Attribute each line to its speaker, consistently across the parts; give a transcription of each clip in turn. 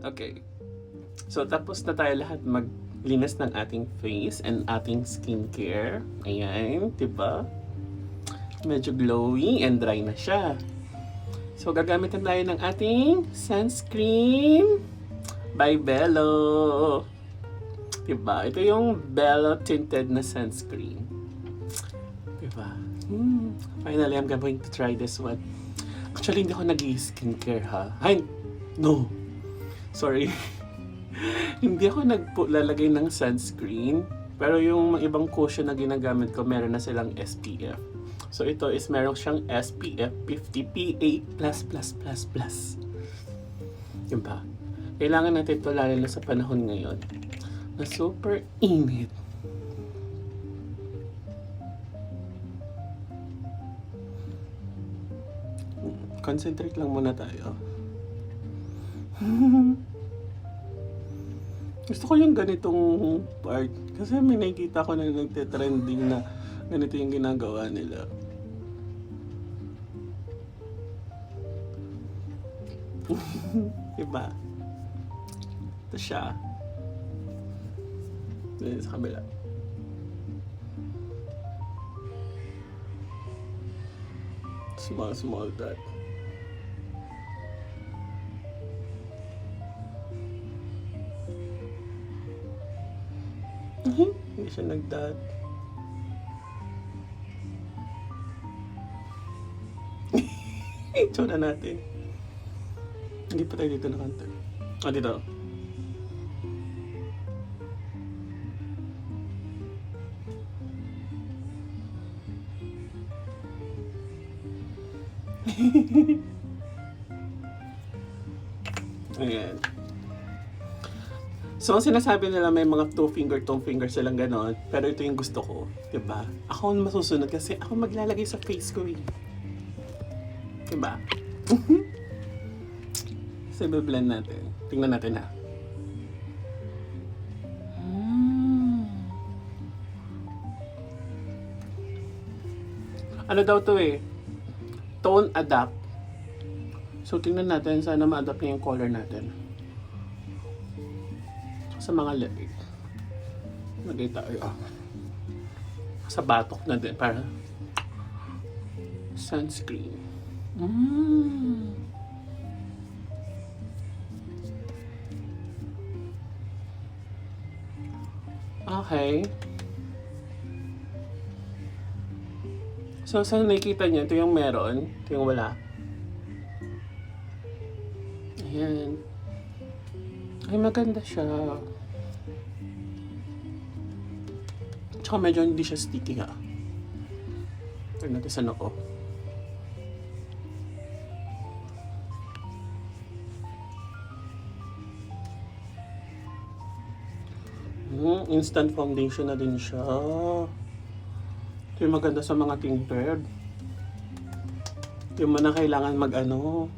Speaker 1: Okay. So, tapos na tayo lahat maglinis ng ating face and ating skincare. Ayan, diba? Medyo glowy and dry na siya. So, gagamitin tayo ng ating sunscreen by Bello. Diba? Ito yung Bello tinted na sunscreen. Diba? Finally, I'm going to try this one. Actually, hindi ako nag-skincare ha. Ay, no. Sorry. Hindi ako naglalagay ng sunscreen. Pero yung mga ibang cushion na ginagamit ko, meron na silang SPF. So ito is meron siyang SPF 50 PA++++. Yun ba? Kailangan natin ito lalo na sa panahon ngayon na super init. Concentrate lang muna tayo. Gusto ko yung ganitong part. Kasi may nakikita ko na nagte-trending na ganito yung ginagawa nila. Diba? Ito siya. Dito sa kabila. Small dot. Hindi siya nag-dot. Ito na natin. Hindi pa tayo dito nakanta. Dito. Ayan. So, ang sinasabi nila may mga two finger silang ganon. Pero ito yung gusto ko. Diba? Ako ang masusunod kasi ako maglalagay sa face ko eh. Diba? So, i-blend natin. Tingnan natin ha. Ano daw to eh? Tone adapt. So, tingnan natin. Sana ma-adapt niya yung color natin. Sa mga leg. Lagay tayo. Sa batok na din. Para sunscreen. Okay. So, saan nakikita niyo? Ito yung meron. Ito yung wala. Ayan. Ay, maganda siya. Tsaka medyo hindi siya sticky ha. Tignan natin sa noo. Instant foundation na din siya. Ito yung maganda sa mga tinted. Ito yung na kailangan mag-ano.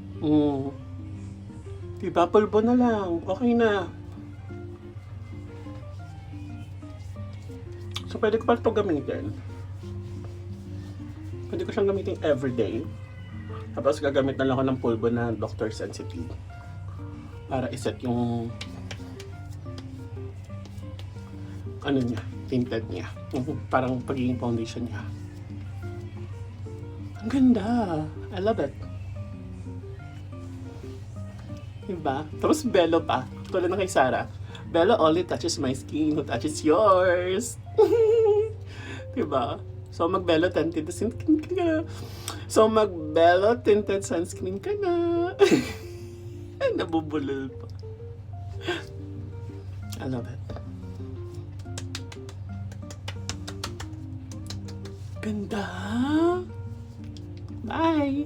Speaker 1: Diba, pulbo na lang. Okay na. So, pwede ko pa ito gamitin. Pwede ko siyang gamitin everyday. Tapos, gagamit na lang ako ng pulbo na Dr. Sensitive. Para iset yung ano niya, tinted niya. Parang pagiging foundation niya. Ang ganda. I love it. Diba? Tapos Bello pa. Tulad ng kay Sarah. Bello only touches my skin. Who touches yours? Diba? So, mag-Bello tinted sunscreen ka na. So, mag-Bello tinted sunscreen ka na. Nabubulol pa. I love it. Ganda. Bye.